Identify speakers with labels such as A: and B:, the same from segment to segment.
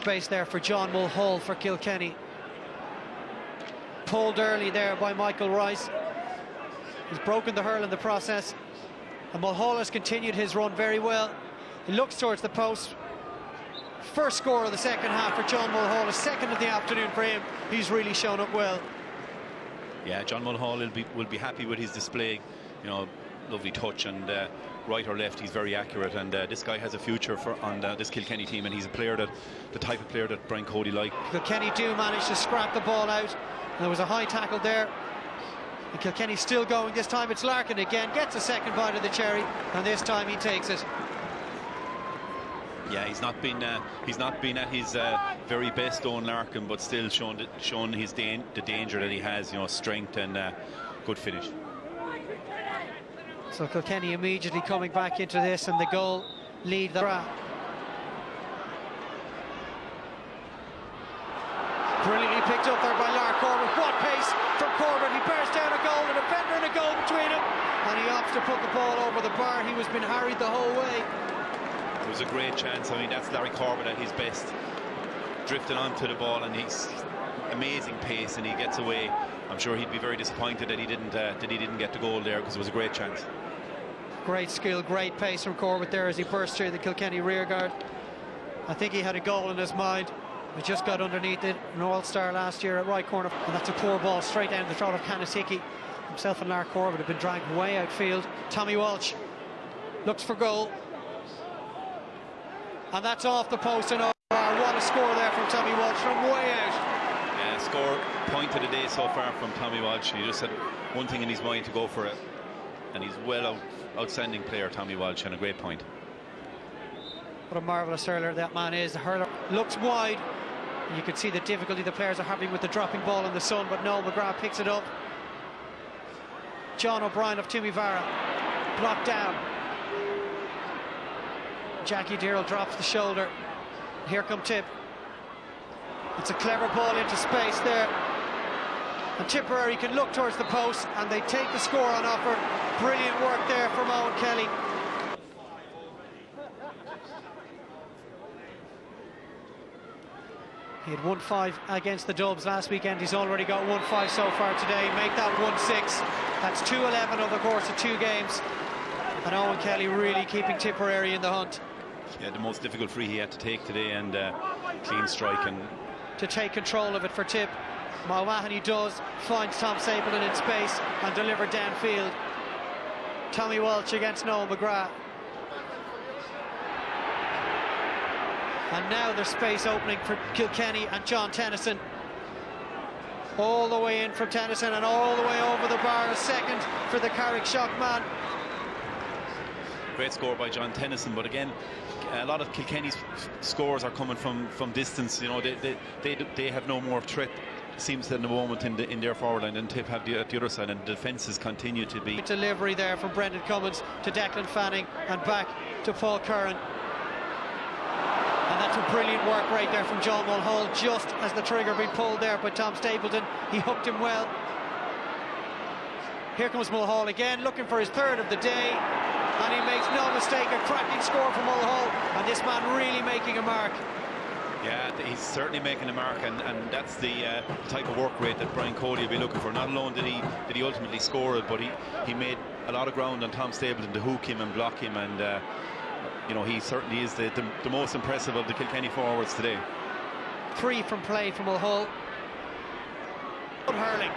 A: space there for John Mulhall for Kilkenny. Pulled early there by Michael Rice. He's broken the hurl in the process, and Mulhall has continued his run very well. He looks towards the post. First score of the second half for John Mulhall, a second of the afternoon for him. He's really shown up well.
B: Yeah, John Mulhall will be happy with his display. You know, lovely touch, and right or left, he's very accurate, and this guy has a future on this Kilkenny team, and he's a player that, the type of player that Brian Cody likes.
A: Kilkenny do manage to scrap the ball out, and there was a high tackle there. And Kilkenny still going. This time it's Larkin again, gets a second bite of the cherry, and this time he takes it.
B: Yeah, he's not been at his very best, Owen Larkin, but still shown his the danger that he has. You know, strength and good finish.
A: So Kilkenny immediately coming back into this, and the goal lead the brilliantly picked up there by Lark Corbett. What pace from Corbett. He bears down a goal, and a defender and a goal between him, and he opts to put the ball over the bar. He was being harried the whole way.
B: It was a great chance. I mean, that's Larry Corbett at his best, drifting onto the ball, and he's amazing pace, and he gets away. I'm sure he'd be very disappointed that he didn't get the goal there, because it was a great chance.
A: Great skill, great pace from Corbett there as he burst through the Kilkenny rearguard. I think he had a goal in his mind. He just got underneath it, an all-star last year at right corner, and that's a poor ball straight down the throat of Kanasicki. Himself and Lark Corbett have been dragged way outfield. Tommy Walsh looks for goal, and that's off the post and over. What a score there from Tommy Walsh from way out.
B: Yeah, score point of the day so far from Tommy Walsh. He just had one thing in his mind to go for it, and he's outstanding player, Tommy Walsh, and a great point.
A: What a marvellous hurler that man is. The hurler looks wide. You can see the difficulty the players are having with the dropping ball in the sun, but Noel McGrath picks it up. John O'Brien of Timivara blocked down. Jackie Dearle drops the shoulder. Here come Tip. It's a clever ball into space there, and Tipperary can look towards the post, and they take the score on offer. Brilliant work there from Owen Kelly. He had 1-5 against the Dubs last weekend. He's already got 1-5 so far today. Make that 1-6. That's 2-11 over the course of 2 games. And Owen Kelly really keeping Tipperary in the hunt.
B: Yeah, the most difficult free he had to take today, and clean strike, and
A: to take control of it for Tip. Mulwahany does, finds Tom Stapleton in space and delivered downfield. Tommy Walsh against Noel McGrath. And now there's space opening for Kilkenny and John Tennyson. All the way in from Tennyson and all the way over the bar. A second for the Carrick-Shock man.
B: Great score by John Tennyson, but again, a lot of Kilkenny's scores are coming from distance. You know, they have no more threat, seems in the moment, in their forward line, and Tip have at the other side, and the defences continue to be.
A: Delivery there from Brendan Cummins to Declan Fanning and back to Paul Curran. And that's a brilliant work right there from John Mulhall, just as the trigger being pulled there by Tom Stapleton. He hooked him well. Here comes Mulhall again, looking for his third of the day, and he makes no mistake. A cracking score from Mulhall, and this man really making a mark.
B: Yeah, he's certainly making a mark, and that's the type of work rate that Brian Cody will be looking for. Not alone did he ultimately score it, but he made a lot of ground on Tom Stapleton to hook him and block him, and you know, he certainly is the most impressive of the Kilkenny forwards today.
A: 3 from play from Mulhall. Hurling.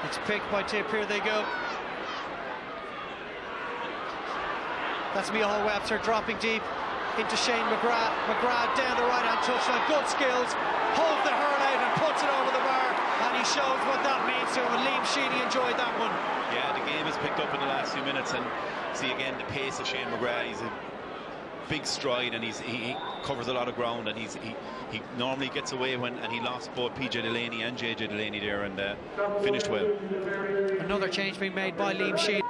A: It's picked by Tip. Here they go. That's Micheál Webster dropping deep into Shane McGrath. McGrath down the right-hand touchline. Good skills. Holds the hurl out and puts it over the bar. And he shows what that means to him. And Liam Sheedy enjoyed that one.
B: Yeah, the game has picked up in the last few minutes, and see again the pace of Shane McGrath. He's a big stride, and he covers a lot of ground, and he normally gets away and he lost both PJ Delaney and JJ Delaney there, and finished well.
A: Another change being made by Liam Sheedy.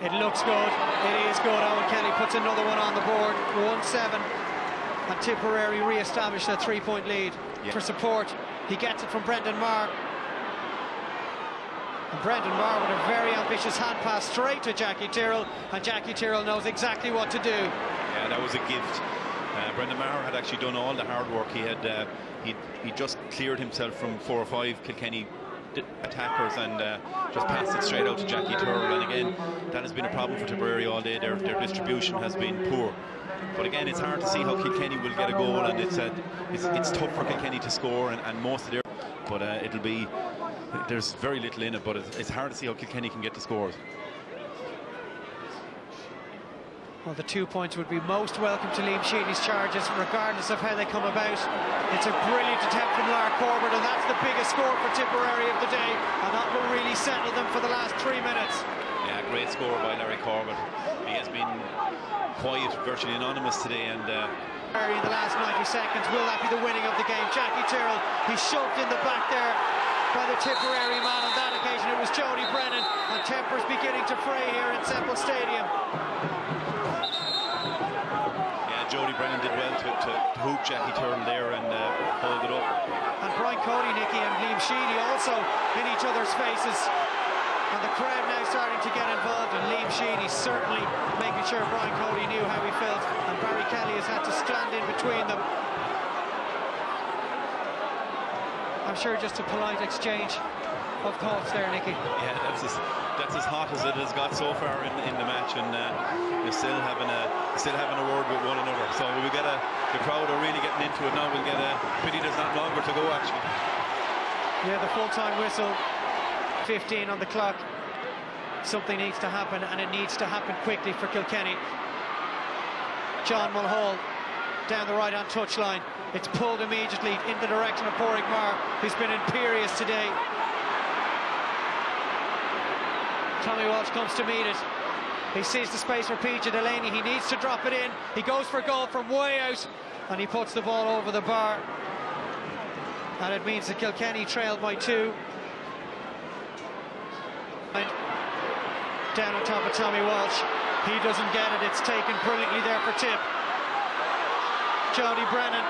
A: It looks good. It is good. Owen Kelly puts another one on the board. 1-7, and Tipperary re-established a 3-point lead. For support. He gets it from Brendan Marr. And Brendan Marr with a very ambitious hand pass straight to Jackie Tyrrell, and Jackie Tyrrell knows exactly what to do.
B: Yeah, that was a gift. Brendan Maher had actually done all the hard work. He just cleared himself from 4 or 5 Kilkenny attackers and just passed it straight out to Jackie Tyrrell. And again, that has been a problem for Tipperary all day. Their distribution has been poor. But again, it's hard to see how Kilkenny will get a goal, and it's tough for Kilkenny to score, and most of their. But there's very little in it. But it's hard to see how Kilkenny can get the scores.
A: Well, the 2 points would be most welcome to Liam Sheedy's charges, regardless of how they come about. It's a brilliant attempt from Lark Corbett, and that's the biggest score for Tipperary of the day, and that will really settle them for the last 3 minutes.
B: Yeah, great score by Larry Corbett. He has been quiet, virtually anonymous today, and
A: in the last 90 seconds, will that be the winning of the game? Jackie Tyrrell, he's shoved in the back there by the Tipperary man. On that occasion, it was Jody Brennan, and tempers beginning to fray here in Semple Stadium.
B: Jody Brennan did well to hoop Jackie Tyrrell there and hold it up.
A: And Brian Cody, Nicky, and Liam Sheedy also in each other's faces. And the crowd now starting to get involved, and Liam Sheedy certainly making sure Brian Cody knew how he felt, and Barry Kelly has had to stand in between them. I'm sure just a polite exchange of thoughts there, Nicky.
B: Yeah, that's as hot as it has got so far in the match, and you're still having a word with one another. So we get the crowd are really getting into it now. We'll get a pity there's not longer to go, actually.
A: Yeah, the full-time whistle, 15 on the clock. Something needs to happen, and it needs to happen quickly for Kilkenny. John Mulhall down the right-hand touchline. It's pulled immediately in the direction of Pádraig Maher, who's been imperious today. Tommy Walsh comes to meet it. He sees the space for PJ Delaney. He needs to drop it in. He goes for goal from way out, and he puts the ball over the bar. And it means that Kilkenny trailed by 2. Down on top of Tommy Walsh. He doesn't get it. It's taken brilliantly there for Tip. Jody Brennan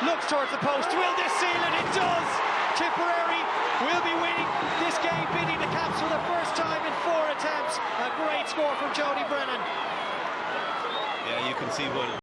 A: looks towards the post. Will this seal it? It does! Tipperary will be winning this game, beating the Caps for the first time in 4 attempts. A great score from Jody Brennan.
B: Yeah, you can see what